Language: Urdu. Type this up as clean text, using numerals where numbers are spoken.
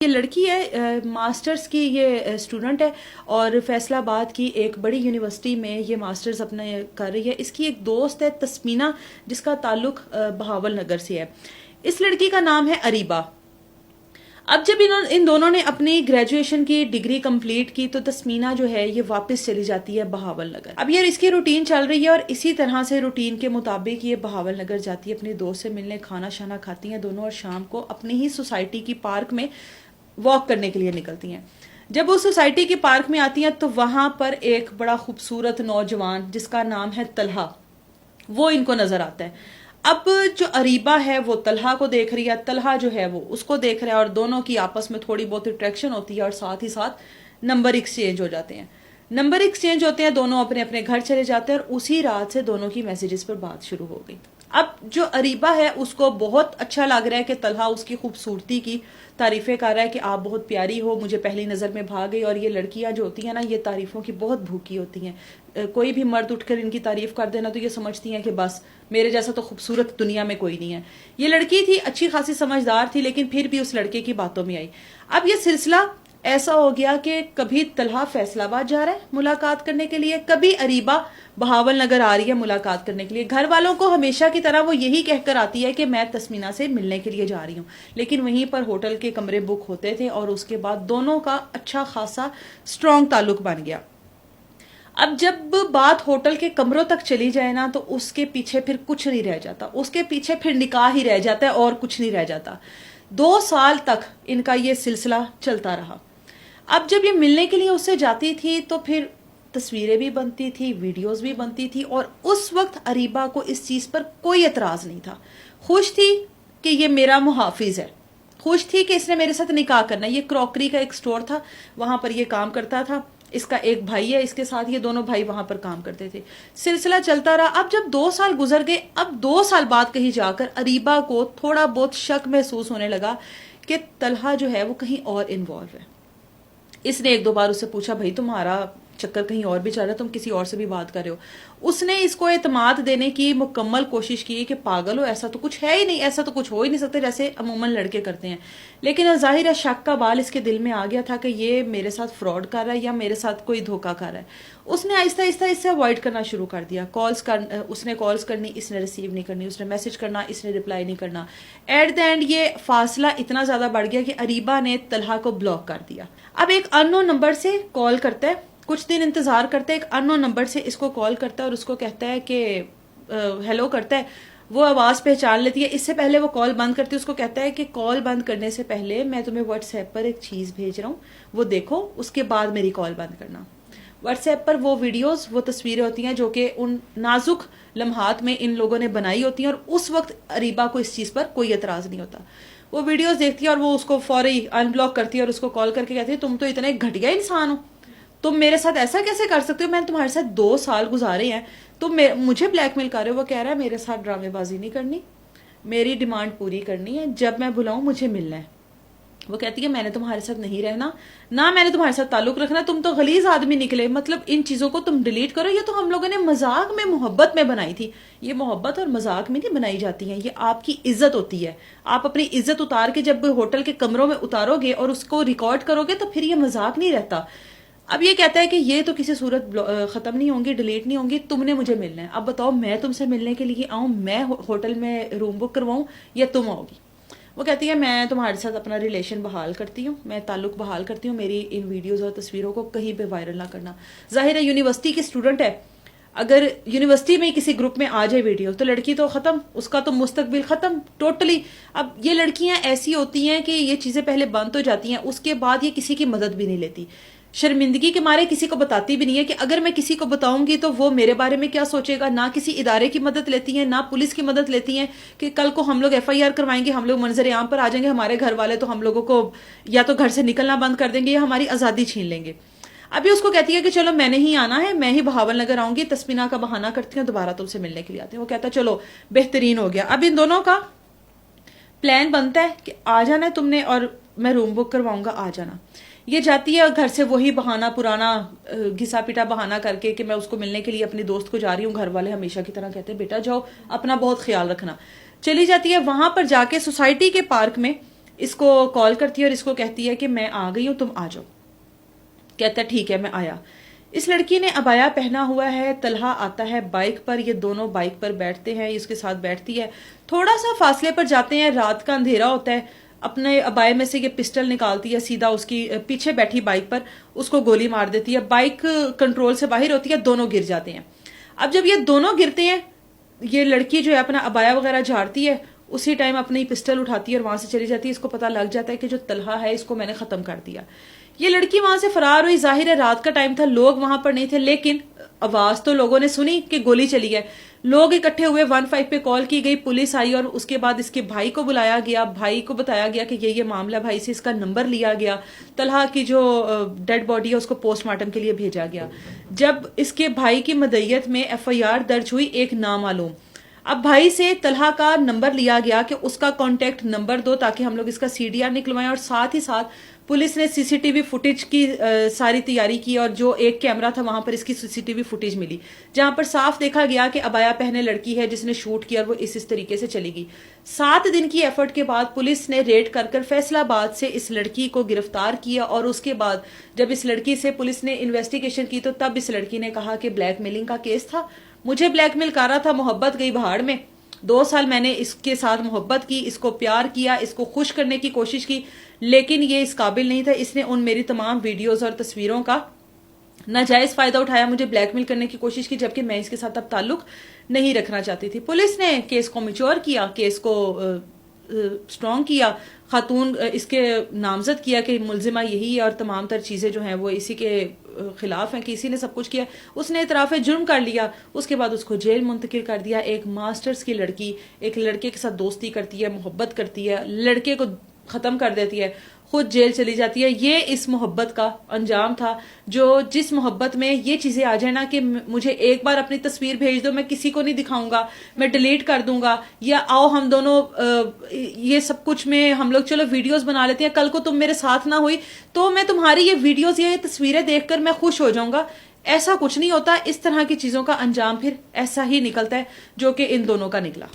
یہ لڑکی ہے ماسٹرز کی یہ اسٹوڈنٹ ہے اور فیصل آباد کی ایک بڑی یونیورسٹی میں یہ ماسٹرز اپنے کر رہی ہے. اس کی ایک دوست ہے تسمینہ جس کا تعلق بہاول نگر سے ہے. اس لڑکی کا نام ہے اریبہ. اب جب ان دونوں نے اپنی گریجویشن کی ڈگری کمپلیٹ کی تو تسمینہ جو ہے یہ واپس چلی جاتی ہے بہاول نگر. اب یہ اس کی روٹین چل رہی ہے اور اسی طرح سے روٹین کے مطابق یہ بہاول نگر جاتی ہے اپنے دوست سے ملنے, کھانا شانا کھاتی ہیں دونوں اور شام کو اپنی ہی سوسائٹی کی پارک میں واک کرنے کے لیے نکلتی ہیں. جب اس سوسائٹی کی پارک میں آتی ہیں تو وہاں پر ایک بڑا خوبصورت نوجوان جس کا نام ہے طلحہ وہ ان کو نظر آتا ہے. اب جو اریبہ ہے وہ طلحہ کو دیکھ رہی ہے, طلحہ جو ہے وہ اس کو دیکھ رہا ہے اور دونوں کی آپس میں تھوڑی بہت اٹریکشن ہوتی ہے اور ساتھ ہی ساتھ نمبر ایکسچینج ہو جاتے ہیں. نمبر ایکسچینج ہوتے ہیں, دونوں اپنے اپنے گھر چلے جاتے ہیں اور اسی رات سے دونوں کی میسیجز پر بات شروع ہو گئی. اب جو اریبہ ہے اس کو بہت اچھا لگ رہا ہے کہ طلحہ اس کی خوبصورتی کی تعریفیں کر رہا ہے کہ آپ بہت پیاری ہو, مجھے پہلی نظر میں بھا گئی. اور یہ لڑکیاں جو ہوتی ہیں نا یہ تعریفوں کی بہت بھوکی ہوتی ہیں. کوئی بھی مرد اٹھ کر ان کی تعریف کر دینا تو یہ سمجھتی ہیں کہ بس میرے جیسا تو خوبصورت دنیا میں کوئی نہیں ہے. یہ لڑکی تھی اچھی خاصی سمجھدار تھی لیکن پھر بھی اس لڑکے کی باتوں میں آئی. اب یہ سلسلہ ایسا ہو گیا کہ کبھی طلحہ فیصل آباد جا رہا ہے ملاقات کرنے کے لیے, کبھی اریبہ بہاول نگر آ رہی ہے ملاقات کرنے کے لیے. گھر والوں کو ہمیشہ کی طرح وہ یہی کہہ کر آتی ہے کہ میں تسمینہ سے ملنے کے لیے جا رہی ہوں, لیکن وہیں پر ہوٹل کے کمرے بک ہوتے تھے اور اس کے بعد دونوں کا اچھا خاصا اسٹرانگ تعلق بن گیا. اب جب بات ہوٹل کے کمروں تک چلی جائے نا تو اس کے پیچھے پھر کچھ نہیں رہ جاتا, اس کے پیچھے پھر نکاح ہی رہ جاتا ہے اور کچھ نہیں رہ جاتا. 2 سال تک ان کا یہ سلسلہ چلتا رہا. اب جب یہ ملنے کے لیے اس سے جاتی تھی تو پھر تصویریں بھی بنتی تھی, ویڈیوز بھی بنتی تھی اور اس وقت اریبہ کو اس چیز پر کوئی اعتراض نہیں تھا. خوش تھی کہ یہ میرا محافظ ہے, خوش تھی کہ اس نے میرے ساتھ نکاح کرنا. یہ کراکری کا ایک سٹور تھا, وہاں پر یہ کام کرتا تھا. اس کا ایک بھائی ہے, اس کے ساتھ یہ دونوں بھائی وہاں پر کام کرتے تھے. سلسلہ چلتا رہا. اب جب 2 سال گزر گئے, اب 2 سال بعد کہیں جا کر اریبہ کو تھوڑا بہت شک محسوس ہونے لگا کہ طلحہ جو ہے وہ کہیں اور انوالو ہے. اس نے 1-2 بار اس سے پوچھا بھائی تمہارا چکر کہیں اور بھی چل رہا ہے, تم کسی اور سے بھی بات کر رہے ہو. اس نے اس کو اعتماد دینے کی مکمل کوشش کی کہ پاگل ہو, ایسا تو کچھ ہے ہی نہیں, ایسا تو کچھ ہو ہی نہیں سکتا جیسے عموماً لڑکے کرتے ہیں. لیکن ظاہر ہے شک کا بال اس کے دل میں آ گیا تھا کہ یہ میرے ساتھ فراڈ کر رہا ہے یا میرے ساتھ کوئی دھوکہ کر رہا ہے. اس نے آہستہ آہستہ اس سے اوائڈ کرنا شروع کر دیا. اس نے کالز کرنی, اس نے ریسیو نہیں کرنی, اس نے میسج کرنا, اس نے رپلائی نہیں کرنا. ایٹ دا اینڈ یہ فاصلہ اتنا زیادہ بڑھ گیا کہ اریبہ نے طلحہ کو بلاک کر دیا. اب ایک اننون نمبر سے کال کرتا ہے, کچھ دن انتظار کرتے, ایک اننون نمبر سے اس کو کال کرتا ہے اور اس کو کہتا ہے کہ ہیلو کرتا ہے. وہ آواز پہچان لیتی ہے. اس سے پہلے وہ کال بند کرتی ہے, اس کو کہتا ہے کہ کال بند کرنے سے پہلے میں تمہیں واٹس ایپ پر ایک چیز بھیج رہا ہوں, وہ دیکھو, اس کے بعد میری کال بند کرنا. واٹس ایپ پر وہ ویڈیوز, وہ تصویریں ہوتی ہیں جو کہ ان نازک لمحات میں ان لوگوں نے بنائی ہوتی ہیں اور اس وقت اریبہ کو اس چیز پر کوئی اعتراض نہیں ہوتا. وہ ویڈیوز دیکھتی ہے اور وہ اس کو فوری ان بلاک کرتی ہے اور اس کو کال کر کے کہتی ہے تم تو اتنے گھٹیا انسان ہو, تم میرے ساتھ ایسا کیسے کر سکتے ہو, میں نے تمہارے ساتھ 2 سال گزارے ہیں, تم مجھے بلیک میل کر رہے ہو. وہ کہہ رہا ہے میرے ساتھ ڈرامے بازی نہیں کرنی, میری ڈیمانڈ پوری کرنی ہے, جب میں بلاؤں مجھے ملنا ہے. وہ کہتی ہے میں نے تمہارے ساتھ نہیں رہنا, نہ میں نے تمہارے ساتھ تعلق رکھنا, تم تو غلیظ آدمی نکلے, مطلب ان چیزوں کو تم ڈیلیٹ کرو. یہ تو ہم لوگوں نے مذاق میں محبت میں بنائی تھی, یہ محبت اور مذاق میں نہیں بنائی جاتی ہیں, یہ آپ کی عزت ہوتی ہے. آپ اپنی عزت اتار کے جب ہوٹل کے کمروں میں اتارو گے اور اس کو ریکارڈ کرو گے تو پھر یہ مذاق نہیں رہتا. اب یہ کہتا ہے کہ یہ تو کسی صورت ختم نہیں ہوں گی, ڈیلیٹ نہیں ہوں گی, تم نے مجھے ملنا ہے. اب بتاؤ میں تم سے ملنے کے لیے آؤں, میں ہوٹل میں روم بک کرواؤں یا تم آؤ گی. وہ کہتی ہے میں تمہارے ساتھ اپنا ریلیشن بحال کرتی ہوں, میں تعلق بحال کرتی ہوں, میری ان ویڈیوز اور تصویروں کو کہیں پہ وائرل نہ کرنا. ظاہر ہے یونیورسٹی کی اسٹوڈنٹ ہے, اگر یونیورسٹی میں کسی گروپ میں آ جائے ویڈیو تو لڑکی تو ختم, اس کا تو مستقبل ختم ٹوٹلی. اب یہ لڑکیاں ایسی ہوتی ہیں کہ یہ چیزیں پہلے بند ہو جاتی ہیں, اس کے بعد یہ کسی کی مدد بھی نہیں لیتی, شرمندگی کے مارے کسی کو بتاتی بھی نہیں ہے کہ اگر میں کسی کو بتاؤں گی تو وہ میرے بارے میں کیا سوچے گا. نہ کسی ادارے کی مدد لیتی ہیں, نہ پولیس کی مدد لیتی ہیں کہ کل کو ہم لوگ FIR کروائیں گے, ہم لوگ منظر عام پر آ جائیں گے, ہمارے گھر والے تو ہم لوگوں کو یا تو گھر سے نکلنا بند کر دیں گے یا ہماری آزادی چھین لیں گے. ابھی اس کو کہتی ہے کہ چلو میں نے ہی آنا ہے, میں ہی بہاول نگر آؤں گی, تسمینہ کا بہانہ کرتی ہوں, دوبارہ تم سے ملنے کے لیے آتی ہوں. وہ کہتا ہے چلو بہترین ہو گیا. اب ان دونوں کا پلان بنتا ہے کہ آ جانا ہے تم نے اور میں روم بک کرواؤں گا, آ جانا. یہ جاتی ہے گھر سے وہی بہانہ, پرانا گھسا پیٹا بہانہ کر کے کہ میں اس کو ملنے کے لیے اپنی دوست کو جا رہی ہوں. گھر والے ہمیشہ کی طرح کہتے ہیں بیٹا جاؤ, اپنا بہت خیال رکھنا. چلی جاتی ہے. وہاں پر جا کے سوسائٹی کے پارک میں اس کو کال کرتی ہے اور اس کو کہتی ہے کہ میں آ گئی ہوں، تم آ جاؤ. کہتا ہے ٹھیک ہے میں آیا. اس لڑکی نے عبایا پہنا ہوا ہے، طلحہ آتا ہے بائک پر، یہ دونوں بائک پر بیٹھتے ہیں، اس کے ساتھ بیٹھتی ہے، تھوڑا سا فاصلے پر جاتے ہیں، رات کا اندھیرا ہوتا ہے. اپنے عبائے میں سے یہ پسٹل نکالتی ہے، سیدھا اس کی پیچھے بیٹھی بائک پر اس کو گولی مار دیتی ہے. بائک کنٹرول سے باہر ہوتی ہے، دونوں گر جاتے ہیں. اب جب یہ دونوں گرتے ہیں، یہ لڑکی جو ہے اپنا عبایا وغیرہ جھاڑتی ہے، اسی ٹائم اپنی پسٹل اٹھاتی ہے اور وہاں سے چلی جاتی ہے. اس کو پتہ لگ جاتا ہے کہ جو طلحہ ہے اس کو میں نے ختم کر دیا. یہ لڑکی وہاں سے فرار ہوئی. ظاہر ہے رات کا ٹائم تھا، لوگ وہاں پر نہیں تھے، لیکن آواز تو لوگوں نے سنی کہ گولی چلی ہے. لوگ اکٹھے ہوئے، 15 پہ کال کی گئی، پولیس آئی اور اس کے بعد اس کے بھائی کو بلایا گیا. بھائی کو بتایا گیا کہ یہ معاملہ، بھائی سے اس کا نمبر لیا گیا. طلحہ کی جو ڈیڈ باڈی ہے اس کو پوسٹ مارٹم کے لیے بھیجا گیا. جب اس کے بھائی کی مدعیت میں FIR درج ہوئی ایک نامعلوم. اب بھائی سے طلحہ کا نمبر لیا گیا کہ اس کا کانٹیکٹ نمبر دو تاکہ ہم لوگ اس کا CDR نکلوائیں، اور ساتھ ہی ساتھ پولیس نے CCTV فوٹیج کی ساری تیاری کی، اور جو ایک کیمرہ تھا وہاں پر اس کی CCTV فوٹیج ملی جہاں پر صاف دیکھا گیا کہ عبایا پہنے لڑکی ہے جس نے شوٹ کیا، اور وہ اس طریقے سے چلی گئی. 7 دن کی ایفرٹ کے بعد پولیس نے ریڈ کر فیصل آباد سے اس لڑکی کو گرفتار کیا. اور اس کے بعد جب اس لڑکی سے پولیس نے انویسٹیگیشن کی تو تب اس لڑکی نے کہا کہ بلیک میلنگ کا کیس تھا، مجھے بلیک میل کر رہا تھا، محبت گئی بہاڑ میں. 2 سال میں نے اس کے ساتھ محبت کی، اس کو پیار کیا، اس کو خوش کرنے کی کوشش کی، لیکن یہ اس قابل نہیں تھا. اس نے ان میری تمام ویڈیوز اور تصویروں کا ناجائز فائدہ اٹھایا، مجھے بلیک میل کرنے کی کوشش کی، جبکہ میں اس کے ساتھ اب تعلق نہیں رکھنا چاہتی تھی. پولیس نے کیس کو میچور کیا، کیس کو سٹرونگ کیا، خاتون اس کے نامزد کیا کہ ملزمہ یہی ہے اور تمام تر چیزیں جو ہیں وہ اسی کے خلاف ہیں کہ اسی نے سب کچھ کیا. اس نے اعتراف جرم کر لیا. اس کے بعد اس کو جیل منتقل کر دیا. ایک ماسٹرز کی لڑکی ایک لڑکے کے ساتھ دوستی کرتی ہے، محبت کرتی ہے، لڑکے کو ختم کر دیتی ہے، خود جیل چلی جاتی ہے. یہ اس محبت کا انجام تھا. جس محبت میں یہ چیزیں آ جائیں نا کہ مجھے ایک بار اپنی تصویر بھیج دو، میں کسی کو نہیں دکھاؤں گا، میں ڈیلیٹ کر دوں گا، یا آؤ ہم دونوں یہ سب کچھ میں ہم لوگ چلو ویڈیوز بنا لیتے ہیں، کل کو تم میرے ساتھ نہ ہوئی تو میں تمہاری یہ ویڈیوز یا یہ تصویریں دیکھ کر میں خوش ہو جاؤں گا. ایسا کچھ نہیں ہوتا. اس طرح کی چیزوں کا انجام پھر ایسا ہی نکلتا ہے جو کہ ان دونوں کا نکلا.